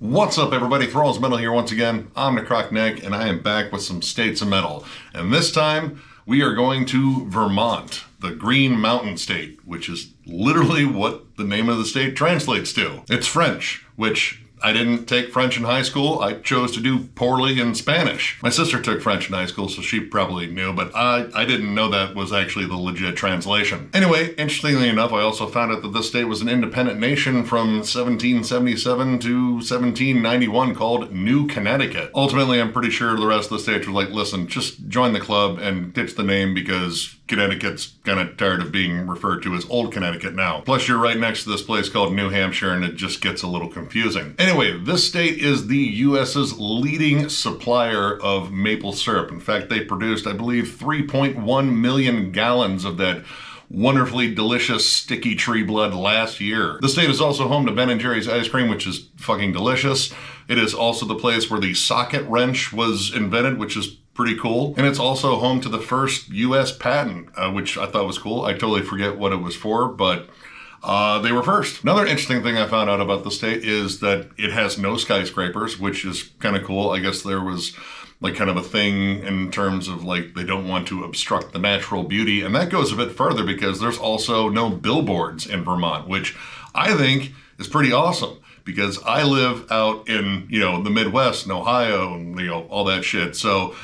What's up, everybody? Thralls Metal here once again. I'm the Crockneck, and I am back with some states of metal. And this time, we are going to Vermont, the Green Mountain State, which is literally what the name of the state translates to. It's French, which I didn't take French in high school. I chose to do poorly in Spanish. My sister took French in high school, so she probably knew, but I didn't know that was actually the legit translation. Anyway, interestingly enough, I also found out that this state was an independent nation from 1777 to 1791 called New Connecticut. Ultimately, I'm pretty sure the rest of the states were like, listen, just join the club and ditch the name because Connecticut's kind of tired of being referred to as Old Connecticut now. Plus, you're right next to this place called New Hampshire, and it just gets a little confusing. Anyway, this state is the U.S.'s leading supplier of maple syrup. In fact, they produced, I believe, 3.1 million gallons of that wonderfully delicious sticky tree blood last year. The state is also home to Ben & Jerry's ice cream, which is fucking delicious. It is also the place where the socket wrench was invented, which is pretty cool. And it's also home to the first U.S. patent, which I thought was cool. I totally forget what it was for, but they were first. Another interesting thing I found out about the state is that it has no skyscrapers, which is kind of cool. I guess there was like kind of a thing in terms of like they don't want to obstruct the natural beauty. And that goes a bit further because there's also no billboards in Vermont, which I think is pretty awesome. Because I live out in, the Midwest in Ohio and, all that shit. So,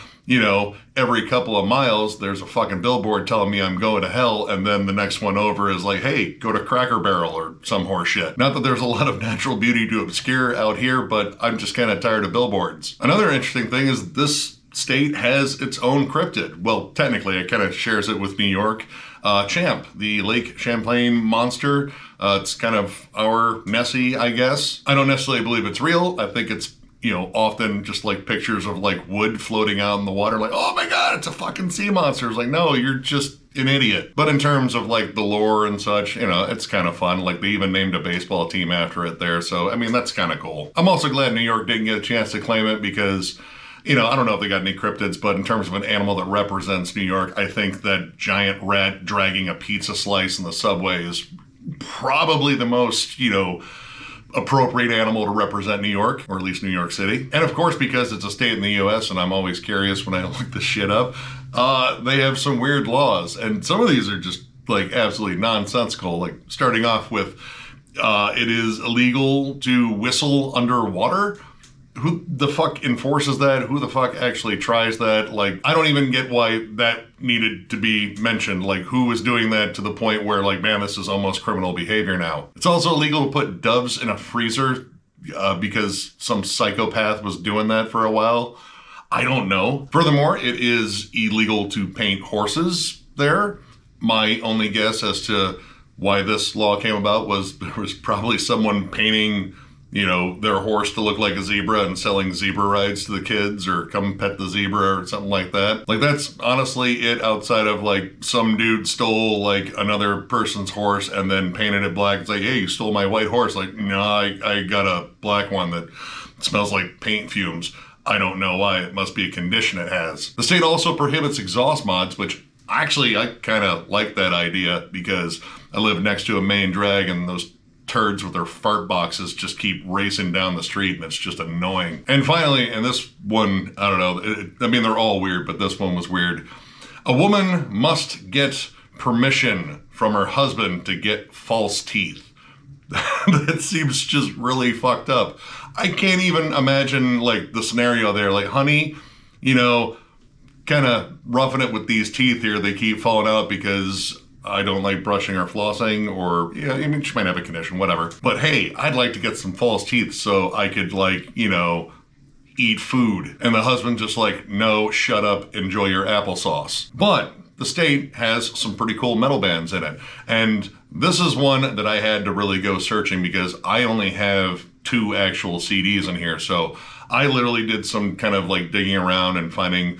every couple of miles, there's a fucking billboard telling me I'm going to hell. And then the next one over is like, hey, go to Cracker Barrel or some horse shit. Not that there's a lot of natural beauty to obscure out here, but I'm just kind of tired of billboards. Another interesting thing is this state has its own cryptid. Well, technically, it kind of shares it with New York. Champ, the Lake Champlain monster. It's kind of our Nessie, I guess. I don't necessarily believe it's real. I think it's, often just like pictures of like wood floating out in the water. Like, oh my God, it's a fucking sea monster. It's like, no, you're just an idiot. But in terms of like the lore and such, it's kind of fun. Like they even named a baseball team after it there. So, I mean, that's kind of cool. I'm also glad New York didn't get a chance to claim it because I don't know if they got any cryptids, but in terms of an animal that represents New York, I think that giant rat dragging a pizza slice in the subway is probably the most, appropriate animal to represent New York, or at least New York City. And of course, because it's a state in the U.S., and I'm always curious when I look this shit up, they have some weird laws. And some of these are just like absolutely nonsensical, like starting off with it is illegal to whistle underwater. Who the fuck enforces that? Who the fuck actually tries that? Like, I don't even get why that needed to be mentioned. Like, who was doing that to the point where, like, man, this is almost criminal behavior now. It's also illegal to put doves in a freezer because some psychopath was doing that for a while. I don't know. Furthermore, it is illegal to paint horses there. My only guess as to why this law came about was there was probably someone painting their horse to look like a zebra and selling zebra rides to the kids or come pet the zebra or something like that. Like, that's honestly it outside of like some dude stole like another person's horse and then painted it black. It's like, hey, you stole my white horse. Like, no, I got a black one that smells like paint fumes. I don't know why. It must be a condition it has. The state also prohibits exhaust mods, which actually I kind of like that idea because I live next to a main drag and those turds with their fart boxes just keep racing down the street and it's just annoying. And finally, and this one, I don't know, they're all weird, but this one was weird. A woman must get permission from her husband to get false teeth. That seems just really fucked up. I can't even imagine like the scenario there, like, honey, kind of roughing it with these teeth here. They keep falling out because I don't like brushing or flossing, or, she might have a condition, whatever. But hey, I'd like to get some false teeth so I could eat food. And the husband just like, no, shut up, enjoy your applesauce. But the state has some pretty cool metal bands in it. And this is one that I had to really go searching because I only have 2 actual CDs in here. So I literally did some kind of like digging around and finding,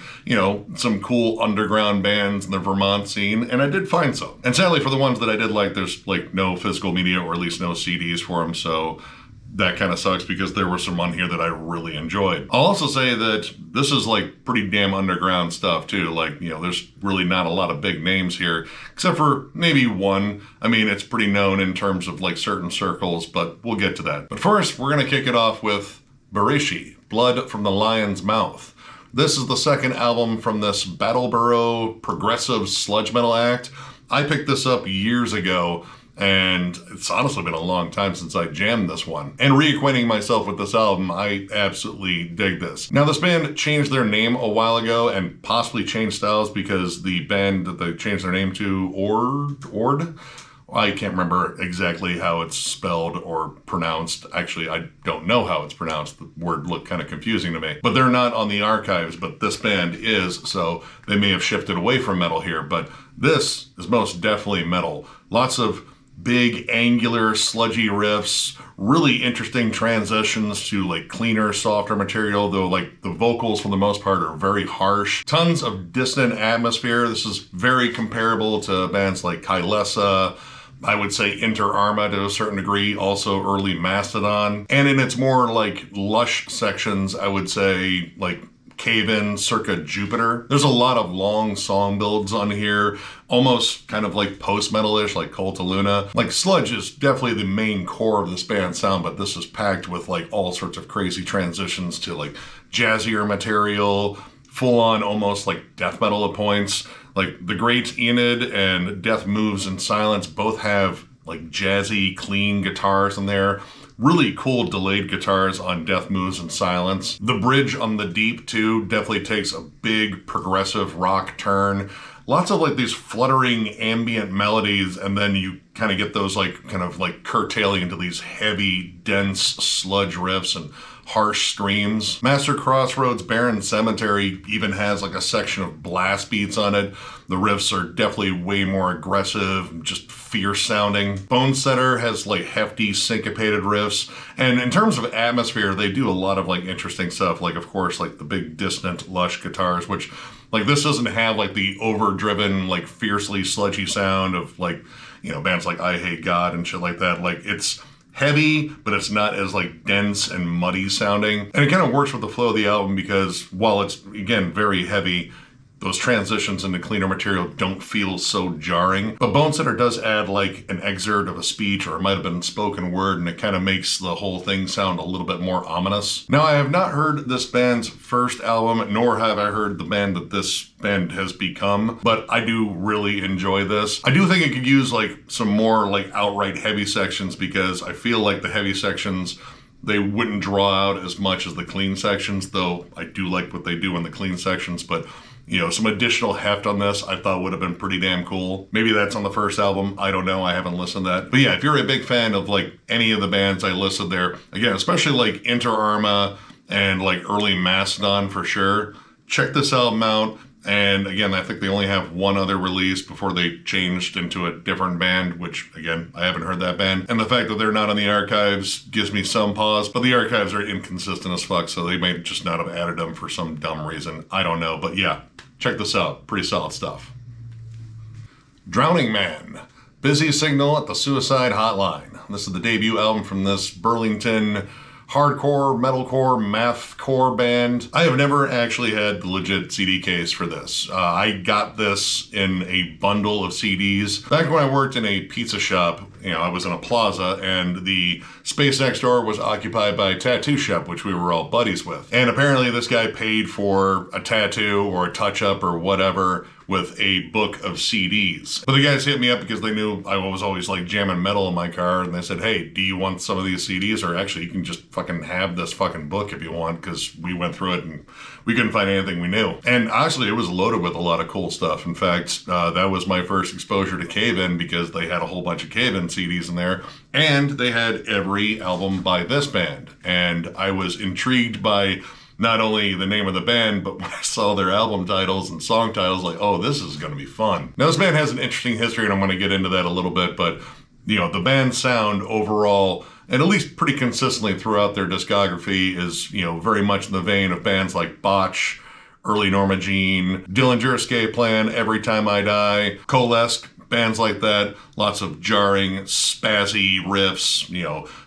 some cool underground bands in the Vermont scene. And I did find some. And sadly for the ones that I did like, there's like no physical media or at least no CDs for them. So that kind of sucks because there were some on here that I really enjoyed. I'll also say that this is like pretty damn underground stuff too. Like, there's really not a lot of big names here, except for maybe one. I mean, it's pretty known in terms of like certain circles, but we'll get to that. But first, we're going to kick it off with Barishi, Blood from the Lion's Mouth. This is the second album from this Battleboro progressive sludge metal act. I picked this up years ago, and it's honestly been a long time since I jammed this one. And reacquainting myself with this album, I absolutely dig this. Now, this band changed their name a while ago and possibly changed styles because the band that they changed their name to, Ord? I can't remember exactly how it's spelled or pronounced. Actually, I don't know how it's pronounced. The word looked kind of confusing to me. But they're not on the archives, but this band is, so they may have shifted away from metal here. But this is most definitely metal. Lots of big, angular, sludgy riffs, really interesting transitions to like cleaner, softer material, though like the vocals for the most part are very harsh. Tons of dissonant atmosphere. This is very comparable to bands like Kylesa, I would say Inter Arma to a certain degree, also early Mastodon. And in its more like lush sections, I would say like Cave In circa Jupiter. There's a lot of long song builds on here, almost kind of like post-metal-ish, like Cult of Luna. Like sludge is definitely the main core of this band's sound, but this is packed with like all sorts of crazy transitions to like jazzier material, full-on almost like death metal at points. Like the great Enid and Death Moves in Silence both have like jazzy, clean guitars in there. Really cool delayed guitars on Death Moves in Silence. The bridge on The Deep, too, definitely takes a big progressive rock turn. Lots of like these fluttering ambient melodies, and then you kind of get those like kind of like curtailing into these heavy, dense sludge riffs and harsh screams. Master Crossroads Barren Cemetery even has like a section of blast beats on it. The riffs are definitely way more aggressive, just fierce sounding. Bonesetter has like hefty syncopated riffs. And in terms of atmosphere, they do a lot of like interesting stuff. Like of course, like the big dissonant lush guitars, which like this doesn't have like the overdriven, like fiercely sludgy sound of like, bands like I Hate God and shit like that. Like it's heavy, but it's not as like dense and muddy sounding. And it kind of works with the flow of the album because while it's, again, very heavy, those transitions into cleaner material don't feel so jarring. But Bonesetter does add like an excerpt of a speech, or it might have been spoken word, and it kind of makes the whole thing sound a little bit more ominous. Now, I have not heard this band's first album, nor have I heard the band that this band has become, but I do really enjoy this. I do think it could use like some more like outright heavy sections, because I feel like the heavy sections, they wouldn't draw out as much as the clean sections, though I do like what they do in the clean sections. But some additional heft on this I thought would have been pretty damn cool. Maybe that's on the first album. I don't know. I haven't listened to that. But yeah, if you're a big fan of like any of the bands I listed there, again, especially like Inter Arma and like early Mastodon for sure, check this album out. And again, I think they only have one other release before they changed into a different band, which again, I haven't heard that band. And the fact that they're not on the archives gives me some pause, but the archives are inconsistent as fuck, so they may just not have added them for some dumb reason. I don't know, but yeah, check this out. Pretty solid stuff. Drowningman, Busy Signal at the Suicide Hotline. This is the debut album from this Burlington hardcore, metalcore, mathcore band. I have never actually had the legit CD case for this. I got this in a bundle of CDs. Back when I worked in a pizza shop, I was in a plaza, and the space next door was occupied by a tattoo shop, which we were all buddies with. And apparently this guy paid for a tattoo or a touch-up or whatever with a book of CDs. But the guys hit me up because they knew I was always like jamming metal in my car, and they said, hey, do you want some of these CDs? Or actually, you can just fucking have this fucking book if you want, because we went through it and we couldn't find anything we knew. And honestly, it was loaded with a lot of cool stuff. In fact, that was my first exposure to Cave In, because they had a whole bunch of Cave In CDs in there, and they had every album by this band. And I was intrigued by not only the name of the band, but when I saw their album titles and song titles, like, oh, this is going to be fun. Now, this band has an interesting history, and I'm going to get into that a little bit, but, the band's sound overall, and at least pretty consistently throughout their discography, is, very much in the vein of bands like Botch, early Norma Jean, Dillinger Escape Plan, Every Time I Die, Coalesce, bands like that, lots of jarring, spazzy riffs,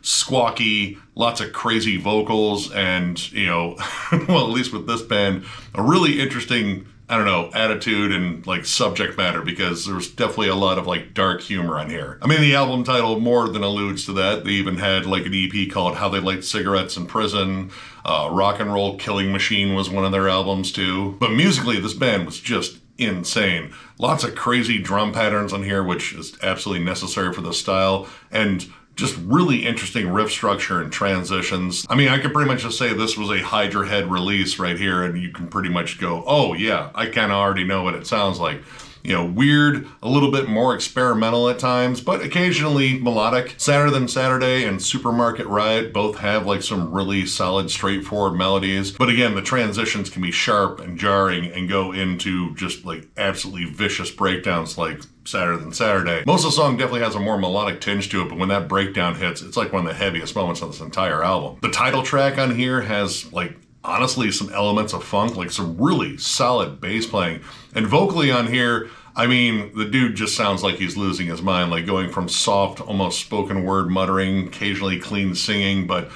squawky, lots of crazy vocals, and, well, at least with this band, a really interesting, I don't know, attitude and like subject matter, because there's definitely a lot of like dark humor on here. I mean, the album title more than alludes to that. They even had like an EP called How They Light Cigarettes in Prison. Rock and Roll Killing Machine was one of their albums too. But musically, this band was just insane. Lots of crazy drum patterns on here, which is absolutely necessary for the style, and just really interesting riff structure and transitions. I mean, I could pretty much just say this was a hide your head release right here, and you can pretty much go, oh yeah, I kind of already know what it sounds like. Weird, a little bit more experimental at times, but occasionally melodic. Sadder Than Saturday and Supermarket Riot both have like some really solid, straightforward melodies. But again, the transitions can be sharp and jarring and go into just like absolutely vicious breakdowns like Sadder Than Saturday. Most of the song definitely has a more melodic tinge to it, but when that breakdown hits, it's like one of the heaviest moments on this entire album. The title track on here has like honestly some elements of funk, like some really solid bass playing. And vocally on here, I mean, the dude just sounds like he's losing his mind, like going from soft, almost spoken word muttering, occasionally clean singing, but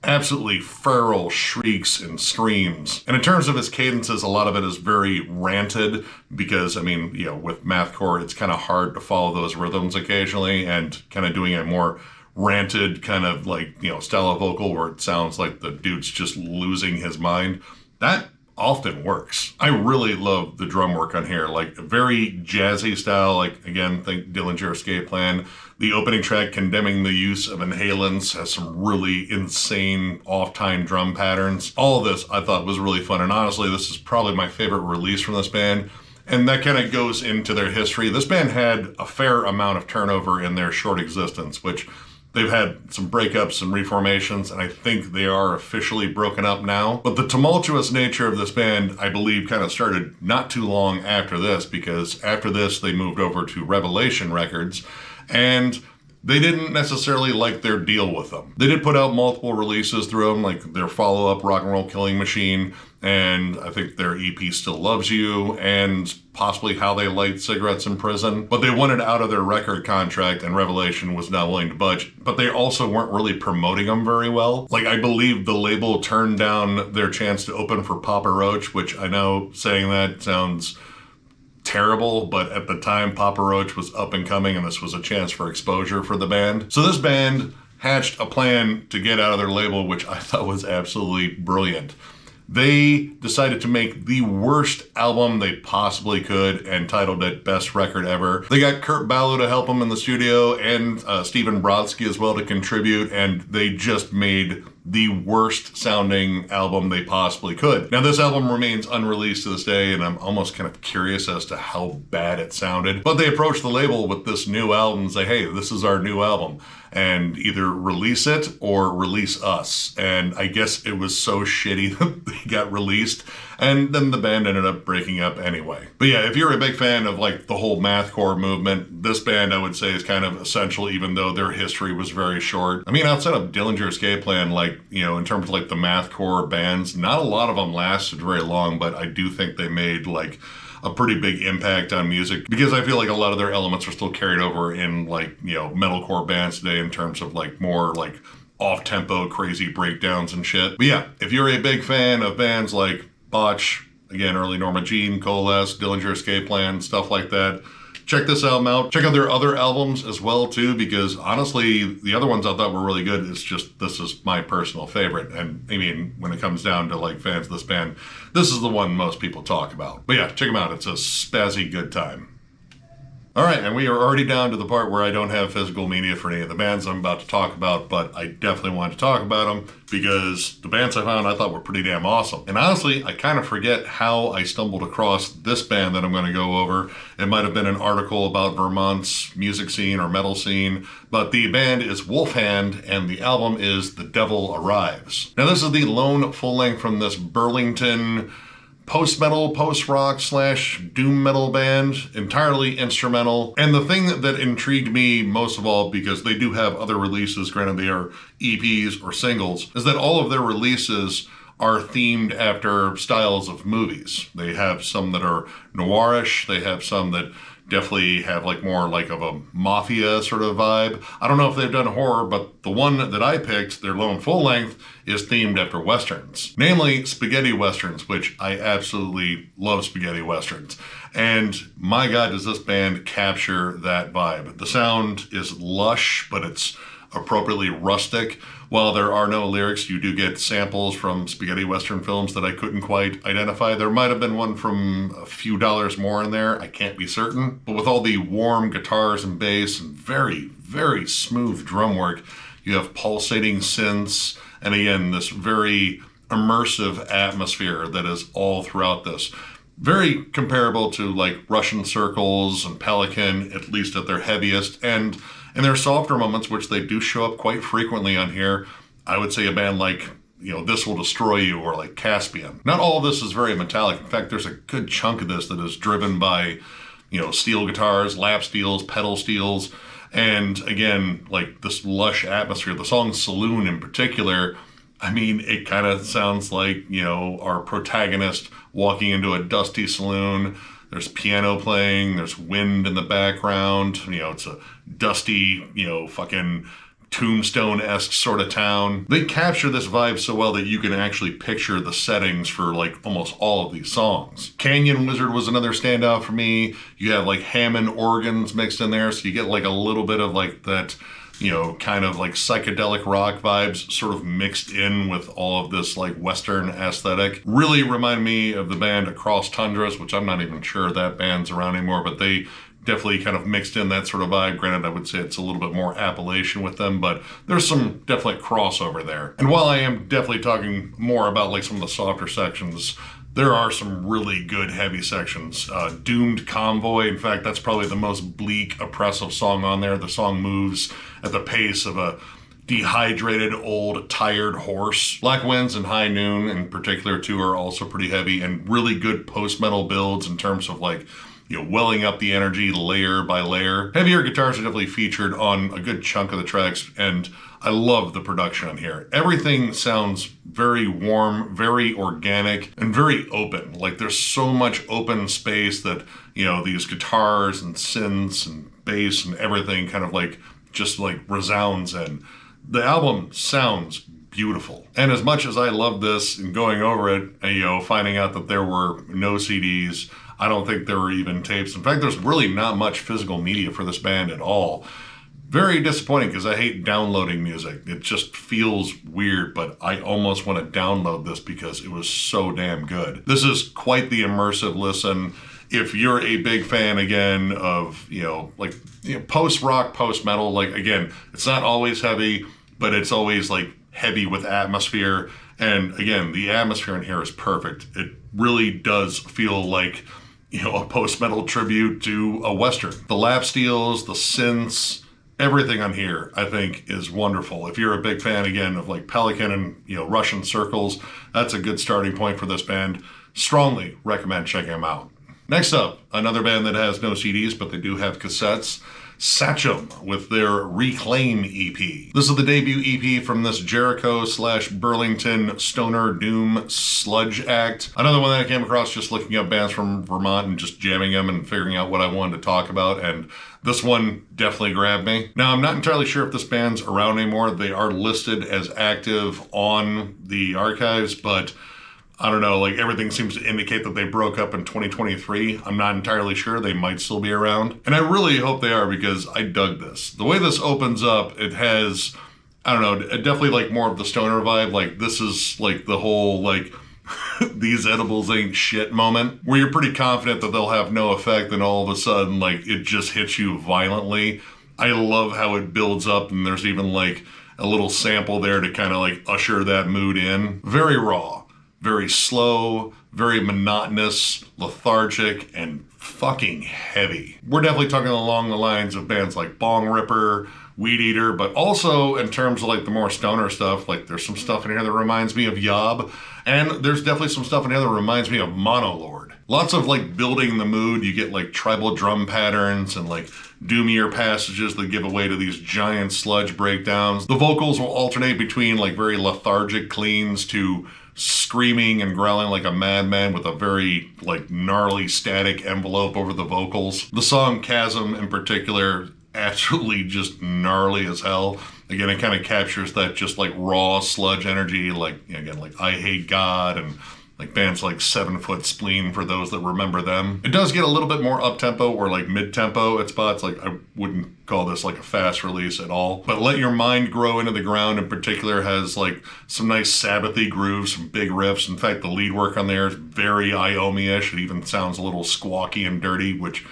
absolutely feral shrieks and screams. And in terms of his cadences, a lot of it is very ranted because, I mean, with mathcore, it's kind of hard to follow those rhythms occasionally, and kind of doing a more ranted kind of like, style of vocal where it sounds like the dude's just losing his mind. That often works. I really love the drum work on here, like a very jazzy style, like again, think Dillinger Escape Plan. The opening track, Condemning the Use of Inhalants, has some really insane off-time drum patterns. All of this I thought was really fun, and honestly, this is probably my favorite release from this band. And that kind of goes into their history. This band had a fair amount of turnover in their short existence, which they've had some breakups, some reformations, and I think they are officially broken up now. But the tumultuous nature of this band, I believe, kind of started not too long after this, because after this, they moved over to Revelation Records, and they didn't necessarily like their deal with them. They did put out multiple releases through them, like their follow-up, Rock and Roll Killing Machine, and I think their EP Still Loves You, and possibly How They Light Cigarettes in Prison. But they wanted out of their record contract, and Revelation was not willing to budge. But they also weren't really promoting them very well. Like, I believe the label turned down their chance to open for Papa Roach, which I know saying that sounds terrible, but at the time Papa Roach was up and coming, and this was a chance for exposure for the band. So this band hatched a plan to get out of their label, which I thought was absolutely brilliant. They decided to make the worst album they possibly could and titled it Best Record Ever. They got Kurt Ballou to help them in the studio, and Stephen Brodsky as well to contribute, and they just made the worst sounding album they possibly could. Now, this album remains unreleased to this day, and I'm almost kind of curious as to how bad it sounded. But they approached the label with this new album and say, hey, this is our new album, and either release it or release us. And I guess it was so shitty that they got released, and then the band ended up breaking up anyway. But yeah, if you're a big fan of like the whole mathcore movement, this band I would say is kind of essential, even though their history was very short. I mean, outside of Dillinger Escape Plan, like, in terms of like the mathcore bands, not a lot of them lasted very long, but I do think they made like a pretty big impact on music, because I feel like a lot of their elements are still carried over in like, metalcore bands today in terms of like more like off-tempo crazy breakdowns and shit. But yeah, if you're a big fan of bands like Botch, again, early Norma Jean, Coalesce, Dillinger Escape Plan, stuff like that, check this album out. Check out their other albums as well too, because honestly, the other ones I thought were really good. It's just, this is my personal favorite. And I mean, when it comes down to like fans of this band, this is the one most people talk about. But yeah, check them out. It's a spazzy good time. All right, and we are already down to the part where I don't have physical media for any of the bands I'm about to talk about, but I definitely want to talk about them because the bands I found I thought were pretty damn awesome. And honestly, I kind of forget how I stumbled across this band that I'm going to go over. It might have been an article about Vermont's music scene or metal scene, but the band is Wolfhand, and the album is The Devil Arrives. Now, this is the lone full-length from this Burlington post-metal, post-rock / doom metal band, entirely instrumental. And the thing that intrigued me most of all, because they do have other releases, granted they are EPs or singles, is that all of their releases are themed after styles of movies. They have some that are noirish, they have some that definitely have like more like of a mafia sort of vibe. I don't know if they've done horror, but the one that I picked, their lone full length, is themed after Westerns. Namely, spaghetti Westerns, which I absolutely love spaghetti Westerns. And my God, does this band capture that vibe. The sound is lush, but it's appropriately rustic. While there are no lyrics, you do get samples from spaghetti Western films that I couldn't quite identify. There might have been one from a few dollars more in there. I can't be certain. But with all the warm guitars and bass and very, very smooth drum work, you have pulsating synths, and again, this very immersive atmosphere that is all throughout this. Very comparable to like Russian Circles and Pelican, at least at their heaviest, and in their softer moments, which they do show up quite frequently on here. I would say a band like, This Will Destroy You or like Caspian. Not all of this is very metallic. In fact, there's a good chunk of this that is driven by, steel guitars, lap steels, pedal steels, and again, like this lush atmosphere. The song Saloon in particular, it kind of sounds like, our protagonist walking into a dusty saloon. There's piano playing, there's wind in the background, it's a dusty, fucking Tombstone-esque sort of town. They capture this vibe so well that you can actually picture the settings for like almost all of these songs. Canyon Wizard was another standout for me. You have like Hammond organs mixed in there, so you get like a little bit of like that, kind of like psychedelic rock vibes sort of mixed in with all of this like Western aesthetic. Really remind me of the band Across Tundras, which I'm not even sure that band's around anymore, but they definitely kind of mixed in that sort of vibe. Granted, I would say it's a little bit more Appalachian with them, but there's some definite crossover there. And while I am definitely talking more about like some of the softer sections, there are some really good heavy sections. Doomed Convoy, in fact, that's probably the most bleak, oppressive song on there. The song moves at the pace of a dehydrated, old, tired horse. Black Winds and High Noon in particular too are also pretty heavy and really good post-metal builds in terms of like, welling up the energy layer by layer. Heavier guitars are definitely featured on a good chunk of the tracks, and I love the production on here. Everything sounds very warm, very organic, and very open. Like there's so much open space that, these guitars and synths and bass and everything kind of like just like resounds in. The album sounds beautiful. And as much as I love this and going over it, and, finding out that there were no CDs, I don't think there were even tapes. In fact, there's really not much physical media for this band at all. Very disappointing because I hate downloading music. It just feels weird, but I almost want to download this because it was so damn good. This is quite the immersive listen. If you're a big fan, again, of, post-rock, post-metal, like, again, it's not always heavy, but it's always, like, heavy with atmosphere. And, again, the atmosphere in here is perfect. It really does feel like, a post-metal tribute to a Western. The lap steels, the synths, everything on here, I think, is wonderful. If you're a big fan, again, of like Pelican and, Russian Circles, that's a good starting point for this band. Strongly recommend checking them out. Next up, another band that has no CDs, but they do have cassettes. Sachem with their Reclaim EP. This is the debut EP from this Jericho/Burlington stoner doom sludge act. Another one that I came across just looking up bands from Vermont and just jamming them and figuring out what I wanted to talk about, and this one definitely grabbed me. Now, I'm not entirely sure if this band's around anymore. They are listed as active on the archives, but I don't know, like everything seems to indicate that they broke up in 2023. I'm not entirely sure. They might still be around. And I really hope they are because I dug this. The way this opens up, it has, I don't know, definitely like more of the stoner vibe. Like this is like the whole like these edibles ain't shit moment where you're pretty confident that they'll have no effect and all of a sudden like it just hits you violently. I love how it builds up and there's even like a little sample there to kind of like usher that mood in. Very raw. Very slow, very monotonous, lethargic, and fucking heavy. We're definitely talking along the lines of bands like Bong Ripper, Weed Eater, but also in terms of like the more stoner stuff, like there's some stuff in here that reminds me of Yob, and there's definitely some stuff in here that reminds me of Monolord. Lots of like building the mood. You get like tribal drum patterns and like doomier passages that give away to these giant sludge breakdowns. The vocals will alternate between like very lethargic cleans to screaming and growling like a madman with a very like gnarly static envelope over the vocals. The song Chasm in particular, absolutely just gnarly as hell. Again, it kind of captures that just like raw sludge energy, like again, like I Hate God and like bands like 7 Foot Spleen for those that remember them. It does get a little bit more up-tempo or like mid-tempo at spots. Like I wouldn't call this like a fast release at all. But Let Your Mind Grow Into the Ground in particular has like some nice Sabbathy grooves, some big riffs. In fact, the lead work on there is very Iommi-ish. It even sounds a little squawky and dirty, which,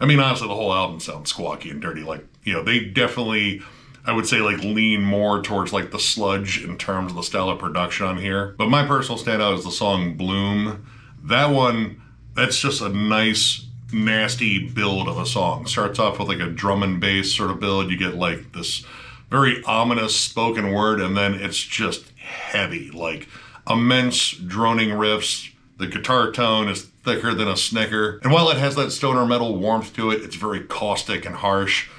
I mean, honestly, the whole album sounds squawky and dirty. Like, you know, they definitely, I would say, like lean more towards like the sludge in terms of the style of production on here. But my personal standout is the song Bloom. That one, that's just a nice, nasty build of a song. Starts off with like a drum and bass sort of build. You get like this very ominous spoken word, and then it's just heavy, like immense droning riffs. The guitar tone is thicker than a snicker. And while it has that stoner metal warmth to it, it's very caustic and harsh.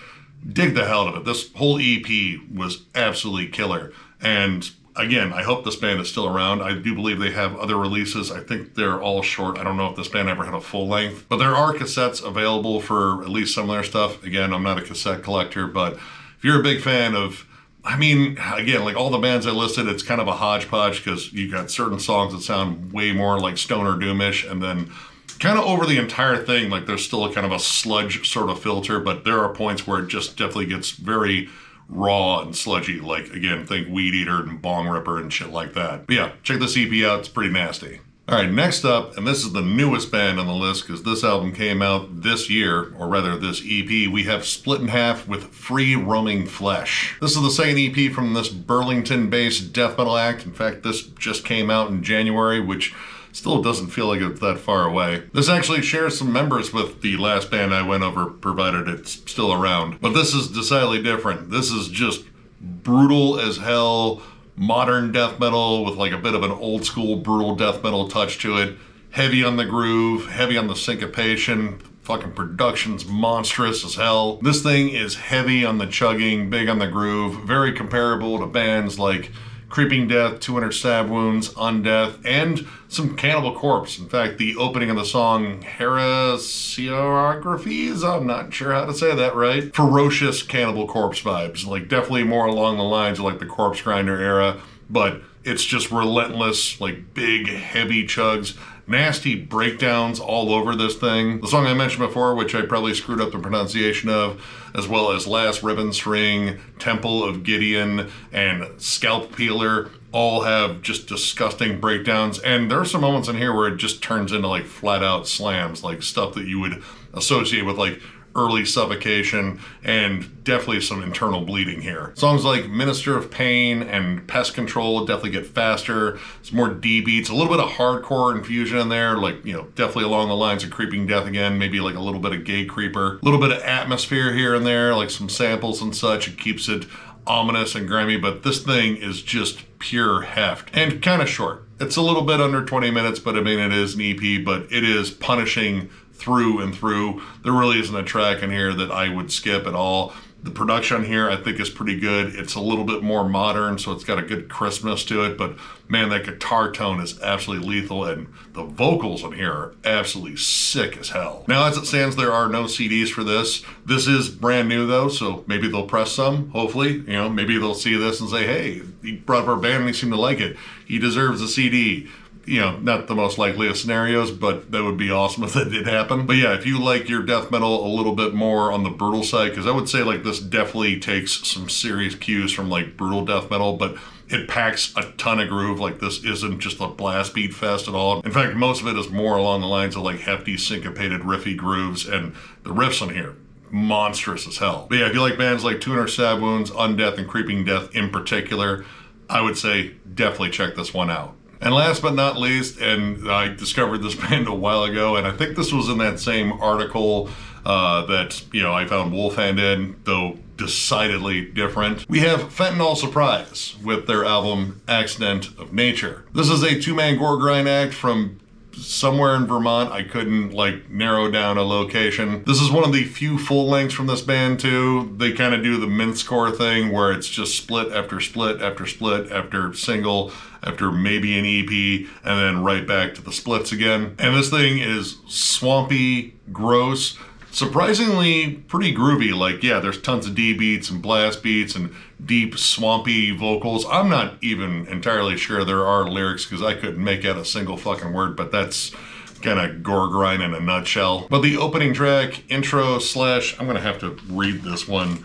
Dig the hell out of it. This whole EP was absolutely killer. And again, I hope this band is still around. I do believe they have other releases. I think they're all short. I don't know if this band ever had a full length, but there are cassettes available for at least some of their stuff. Again, I'm not a cassette collector, but if you're a big fan of, I mean, again, like all the bands I listed, it's kind of a hodgepodge because you got certain songs that sound way more like stoner doomish, and then kind of over the entire thing, like there's still a kind of a sludge sort of filter, but there are points where it just definitely gets very raw and sludgy. Like, again, think Weed Eater and Bong Ripper and shit like that. But yeah, check this EP out. It's pretty nasty. All right, next up, and this is the newest band on the list because this album came out this year, or rather this EP, we have Split in Half with Free Roaming Flesh. This is the second EP from this Burlington-based death metal act. In fact, this just came out in January, which still doesn't feel like it's that far away. This actually shares some members with the last band I went over, provided it's still around. But this is decidedly different. This is just brutal as hell, modern death metal with like a bit of an old school brutal death metal touch to it. Heavy on the groove, heavy on the syncopation. Fucking production's monstrous as hell. This thing is heavy on the chugging, big on the groove, very comparable to bands like Creeping Death, 200 Stab Wounds, Undeath, and some Cannibal Corpse. In fact, the opening of the song, Heresiographies, I'm not sure how to say that right. Ferocious Cannibal Corpse vibes, like definitely more along the lines of like the Corpse Grinder era, but it's just relentless, like big, heavy chugs, nasty breakdowns all over this thing. The song I mentioned before, which I probably screwed up the pronunciation of, as well as Last Ribbon String, Temple of Gideon, and Scalp Peeler, all have just disgusting breakdowns. And there are some moments in here where it just turns into like flat out slams, like stuff that you would associate with like early suffocation, and definitely some internal bleeding here. Songs like Minister of Pain and Pest Control definitely get faster. It's more D beats, a little bit of hardcore infusion in there, like, you know, definitely along the lines of Creeping Death again, maybe like a little bit of Gay Creeper, a little bit of atmosphere here and there, like some samples and such. It keeps it ominous and grimy, but this thing is just pure heft and kind of short. It's a little bit under 20 minutes, but I mean, it is an EP, but it is punishing through and through. There really isn't a track in here that I would skip at all. The production here I think is pretty good. It's a little bit more modern, so it's got a good crispness to it, but man, that guitar tone is absolutely lethal, and the vocals in here are absolutely sick as hell. Now, as it stands, there are no CDs for this. This is brand new though, so maybe they'll press some, hopefully. You know, maybe they'll see this and say, hey, he brought up our band and he seemed to like it. He deserves a CD. You know, not the most likely of scenarios, but that would be awesome if that did happen. But yeah, if you like your death metal a little bit more on the brutal side, because I would say like this definitely takes some serious cues from like brutal death metal, but it packs a ton of groove. Like this isn't just a blast beat fest at all. In fact, most of it is more along the lines of like hefty syncopated riffy grooves, and the riffs on here, monstrous as hell. But yeah, if you like bands like 200 Stab Wounds, Undeath, and Creeping Death in particular, I would say definitely check this one out. And last but not least, and I discovered this band a while ago, and I think this was in that same article that, you know, I found Wolfhand in, though decidedly different. We have Fentanol Surprise with their album Accident of Nature. This is a two-man gore grind act from somewhere in Vermont. I couldn't like narrow down a location. This is one of the few full lengths from this band too. They kind of do the mathcore thing where it's just split after split after split after single after maybe an EP and then right back to the splits again. And this thing is swampy, gross, surprisingly pretty groovy. Like, yeah, there's tons of D beats and blast beats and deep swampy vocals. I'm not even entirely sure there are lyrics because I couldn't make out a single fucking word, but that's kind of gore grind in a nutshell. But the opening track, intro slash, I'm gonna have to read this one,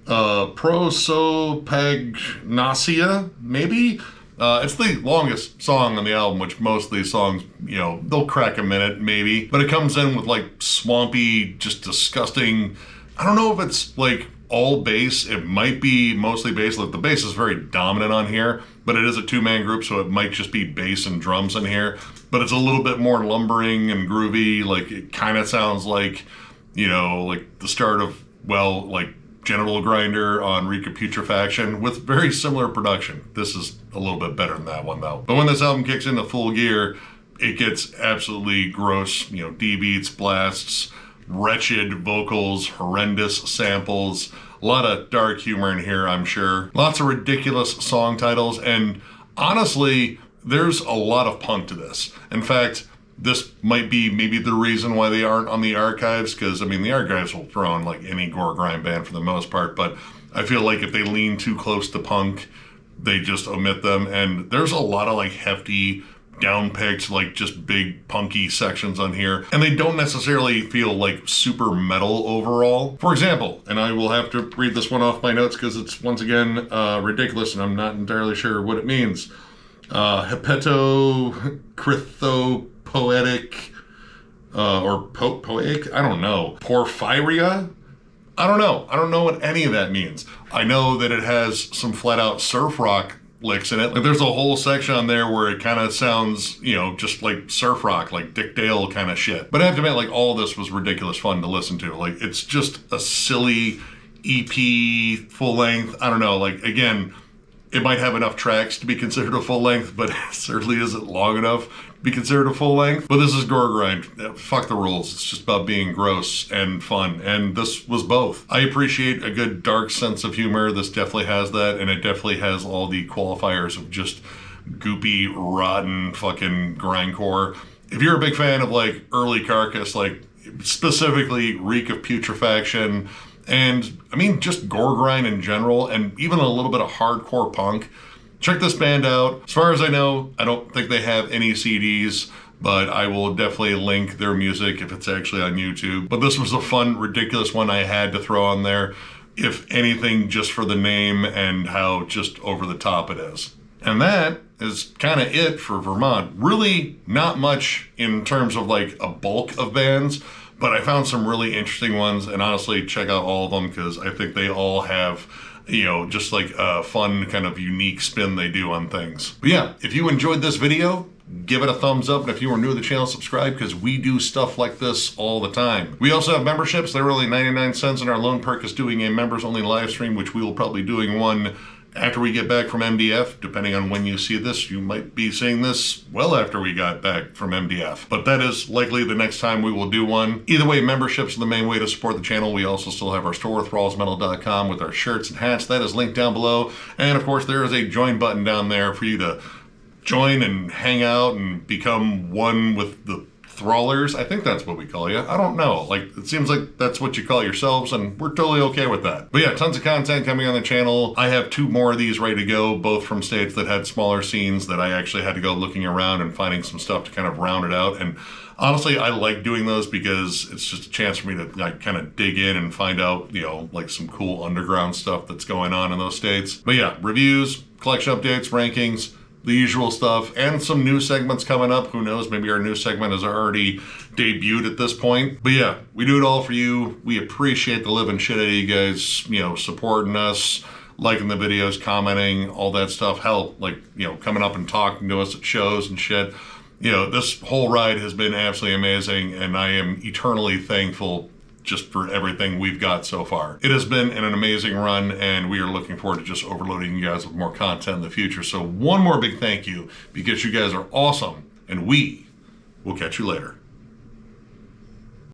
prosopagnosia, maybe? It's the longest song on the album, which most of these songs, you know, they'll crack a minute maybe, but it comes in with like swampy, just disgusting, I don't know if it's like all bass. It might be mostly bass. Like the bass is very dominant on here, but it is a two-man group, so it might just be bass and drums in here, but it's a little bit more lumbering and groovy. Like it kind of sounds like, you know, like the start of, well, like Genital Grinder on Recaputrefaction with very similar production. This is a little bit better than that one though. But when this album kicks into full gear, it gets absolutely gross, you know, D beats, blasts, wretched vocals, horrendous samples, a lot of dark humor in here, I'm sure. Lots of ridiculous song titles, and honestly, there's a lot of punk to this. In fact, this might be maybe the reason why they aren't on the archives, because I mean the archives will throw in like any gore grind band for the most part, but I feel like if they lean too close to punk, they just omit them. And there's a lot of like hefty, down-picked, like just big punky sections on here, and they don't necessarily feel like super metal overall. For example, and I will have to read this one off my notes because it's once again ridiculous and I'm not entirely sure what it means. Hepatocrythopoetic or poetic, I don't know. Porphyria? I don't know. I don't know what any of that means. I know that it has some flat out surf rock licks in it. Like there's a whole section on there where it kind of sounds, you know, just like surf rock, like Dick Dale kind of shit. But I have to admit, like all this was ridiculous fun to listen to. Like it's just a silly EP, full length. I don't know, like again, it might have enough tracks to be considered a full length, but it certainly isn't long enough to be considered a full length. But this is gore grind. Fuck the rules. It's just about being gross and fun. And this was both. I appreciate a good dark sense of humor. This definitely has that. And it definitely has all the qualifiers of just goopy, rotten fucking grindcore. If you're a big fan of like early Carcass, like specifically Reek of Putrefaction, and I mean just gore grind in general, and even a little bit of hardcore punk, check this band out. As far as I know, I don't think they have any CDs, but I will definitely link their music if it's actually on YouTube. But this was a fun, ridiculous one I had to throw on there, if anything, just for the name and how just over the top it is. And that is kind of it for Vermont. Really not much in terms of like a bulk of bands, but I found some really interesting ones, and honestly, check out all of them because I think they all have, you know, just like a fun kind of unique spin they do on things. But yeah, if you enjoyed this video, give it a thumbs up, and if you are new to the channel, subscribe because we do stuff like this all the time. We also have memberships. They're only 99 cents, and our lone perk is doing a members only live stream, which we will probably be doing one after we get back from MDF. Depending on when you see this, you might be seeing this well after we got back from MDF. But that is likely the next time we will do one. Either way, memberships are the main way to support the channel. We also still have our store, thrallsmetal.com, with our shirts and hats. That is linked down below. And of course, there is a join button down there for you to join and hang out and become one with the Thrallers. I think that's what we call you. I don't know. Like, it seems like that's what you call yourselves, and we're totally okay with that. But yeah, tons of content coming on the channel. I have 2 more of these ready to go, both from states that had smaller scenes that I actually had to go looking around and finding some stuff to kind of round it out. And honestly, I like doing those because it's just a chance for me to like kind of dig in and find out, you know, like some cool underground stuff that's going on in those states. But yeah, reviews, collection updates, rankings, the usual stuff, and some new segments coming up. Who knows, maybe our new segment has already debuted at this point. But yeah, we do it all for you. We appreciate the living shit out of you guys, you know, supporting us, liking the videos, commenting, all that stuff. Hell, like, you know, coming up and talking to us at shows and shit. You know, this whole ride has been absolutely amazing, and I am eternally thankful just for everything we've got so far. It has been an amazing run, and we are looking forward to just overloading you guys with more content in the future. So one more big thank you, because you guys are awesome, and we We'll catch you later.